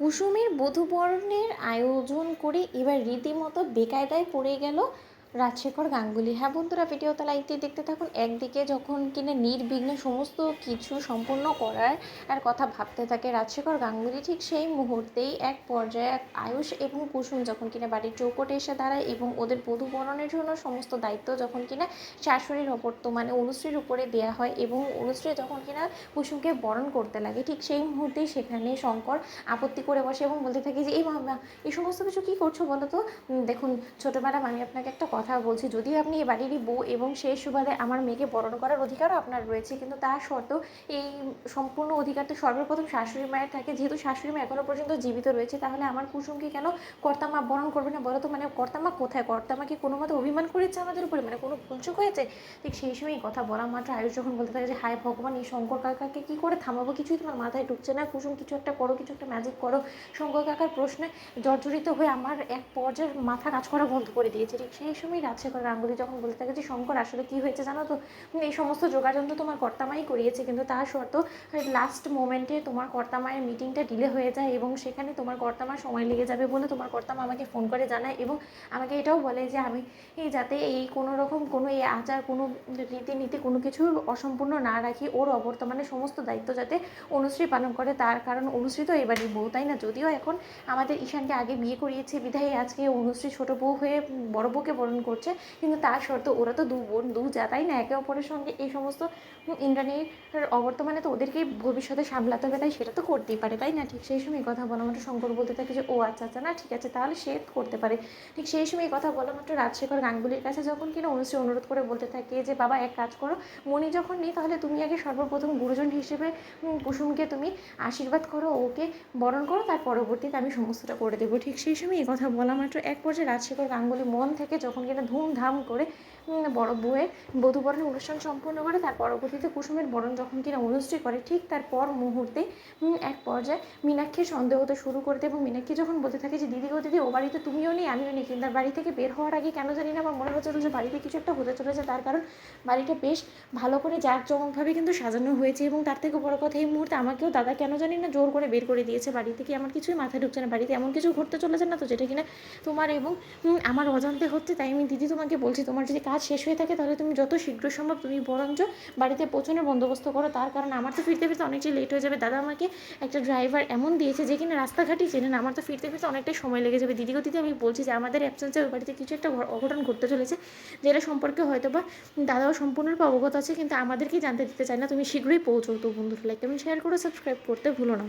কুসুমের বধূবরণের আয়োজন করে এবার রীতিমতো বেকায়দায় পড়ে গেল রাজশেখর গাঙ্গুলি। হ্যাঁ বন্ধুরা, ভিডিওটা লাইক দিয়ে দেখতে থাকুন। একদিকে যখন কিনা নির্বিঘ্নে সমস্ত কিছু সম্পূর্ণ করার আর কথা ভাবতে থাকে রাজশেখর গাঙ্গুলি, ঠিক সেই মুহূর্তেই এক পর্যায়ে আয়ুষ এবং কুসুম যখন কিনা বাড়ির চৌকটে এসে দাঁড়ায় এবং ওদের বধূবরণের জন্য সমস্ত দায়িত্ব যখন কিনা শাশুড়ির ওপর, তো মানে অনুশ্রীর উপরে দেওয়া হয় এবং অনুশ্রী যখন কিনা কুসুমকে বরণ করতে লাগে, ঠিক সেই মুহূর্তেই সেখানে শঙ্কর আপত্তি করে বসে এবং বলতে থাকে যে এই মামা, এই সমস্ত কিছু কী করছো বলো তো। দেখুন ছোটো ম্যাডাম, আমি আপনাকে একটা কথা বলছি, যদি আপনি এই বাড়িরই বউ এবং সেই সুবাদে আমার মেয়েকে বরণ করার অধিকারও আপনার রয়েছে, কিন্তু তা সত্ত্বেও এই সম্পূর্ণ অধিকারটা সর্বপ্রথম শাশুড়ি মায়ের থাকে। যেহেতু শাশুড়ি মা এখনও পর্যন্ত জীবিত রয়েছে, তাহলে আমার কুসুমকে কেন কর্তামা বরণ করবে না বলো তো। মানে কর্তামা কোথায়? কর্তামা কি কোনো মতে অভিমান করেছে আমাদের উপরে? মানে কোনো ভুলচুক হয়েছে? ঠিক সেই সময় কথা বলা মাত্র আয়ুষ যখন বলতে থাকে যে হায় ভগবান, এই শঙ্কর কাকাকে কী করে থামাবো, কিছুই তোমার মাথায় ঢুকছে না। কুসুম কিছু একটা করো, কিছু একটা ম্যাজিক করো। শঙ্কর কাকার প্রশ্নে জর্জরিত হয়ে আমার এক পর্যায়ে মাথা কাজ করা বন্ধ করে দিয়েছে। ঠিক সেই সময় রাজশেখর গাঙ্গুলি যখন বলতে থাকে যে শঙ্কর, আসলে কী হয়েছে জানো তো, এই সমস্ত যোগাযন্ত্র তোমার কর্তামাই করিয়েছে, কিন্তু তা সত্ত্বেও লাস্ট মোমেন্টে তোমার কর্তামায়ের মিটিংটা ডিলে হয়ে যায় এবং সেখানে তোমার কর্তামার সময় লেগে যাবে বলে তোমার কর্তামা আমাকে ফোন করে জানায় এবং আমাকে এটাও বলে যে আমি যাতে এই কোনো রকম কোনো এই আচার, কোনো রীতিনীতি, কোনো কিছু অসম্পূর্ণ না রাখি, ওর অবর্তমানে সমস্ত দায়িত্ব যাতে অনুশ্রী পালন করে। তার কারণ অনুশ্রী তো এবারই বউ, তাই না? যদিও এখন আমাদের ঈশানকে আগে বিয়ে করিয়েছে বিধায় আজকে অনুশ্রী ছোটো বউ হয়ে বড় বউকে বরণ করছে, কিন্তু তার শর্ত ওরা তো দু বোন দু যা, তাই না? একে অপরের সঙ্গে এই সমস্ত ইন্দ্রাণীর অবর্তমানে তো ওদেরকেই ভবিষ্যতে সামলাতে হবে, তাই সেটা তো করতেই পারে, তাই না? ঠিক সেই সময় কথা বলা মাত্র শঙ্কর বলতে থাকে যে ও আচ্ছা আচ্ছা, না ঠিক আছে, তাহলে সে করতে পারে। ঠিক সেই সময় কথা বলা মাত্র রাজশেখর গাঙ্গুলির কাছে যখন কিনা অনুশ্রী অনুরোধ করে বলতে থাকে যে বাবা এক কাজ করো, মনি যখন নেই তাহলে তুমি আগে সর্বপ্রথম গুরুজন হিসেবে কুসুমকে তুমি আশীর্বাদ করো, ওকে বরণ করো, তার পরবর্তীতে আমি সমস্তটা করে দেবো। ঠিক সেই সময় এই কথা বলা মাত্র এক পর্যায়ে রাজশেখর গাঙ্গুলি মন থেকে যখন কিনা ধুমধাম করে বড় বউয়ের বধূবরণের অনুষ্ঠান সম্পন্ন করে, তার পরবর্তীতে কুসুমের বরণ যখন কিনা অনুষ্ঠিত করে, ঠিক তার পর মুহূর্তে এক পর্যায়ে মীনাক্ষীর সন্দেহ হতে শুরু করতে এবং মীনাক্ষী যখন বলতে থাকে যে দিদি গো দিদি, ও বাড়িতে তুমিও নেই আমিও নেই, কিন্তু বাড়ি থেকে বের হওয়ার আগে কেন জানি না আমার মনে হচ্ছিল যে বাড়িতে কিছু একটা হতে চলেছে। তার কারণ বাড়িটা বেশ ভালো করে জাঁকজমকভাবে কিন্তু সাজানো হয়েছে এবং তার থেকে বড় কথা, এই মুহূর্তে আমাকেও দাদা কেন জানি না জোর করে বের করে দিয়েছে বাড়ি থেকে। আমার কিছুই মাথায় ঢুকছে না, বাড়িতে এমন কিছু ঘটতে চলেছে না তো যেটা কিনা তোমার এবং আমার অজান্তে হচ্ছে। তাই আমি দিদি তোমাকে বলছি, তোমার যদি কাজ শেষ হয়ে থাকে তাহলে তুমি যত শীঘ্র সম্ভব তুমি বরঞ্চ বাড়িতে পৌঁছানোর বন্দোবস্ত করো। তার কারণ আমার তো ফিরতে ফিরতে অনেকটাই লেট হয়ে যাবে। দাদা আমাকে একটা ড্রাইভার এমন দিয়েছে যে কিনা রাস্তাঘাটই চেনে না, আমার তো ফিরতে ফিরতে অনেকটাই সময় লেগে যাবে। দিদিকে দিদি আমি বলছি যে আমাদের অ্যাবসেন্সে ওই বাড়িতে কিছু একটা অঘটন ঘটতে চলেছে, যেটা সম্পর্কে হয়তো বা দাদাও সম্পূর্ণরূপে অবগত আছে, কিন্তু আমাদেরকেই জানতে দিতে চায় না। তুমি শীঘ্রই পৌঁছো। তো বন্ধুরা, লাইক কমেন্ট শেয়ার করো, সাবস্ক্রাইব করতে ভুলো না।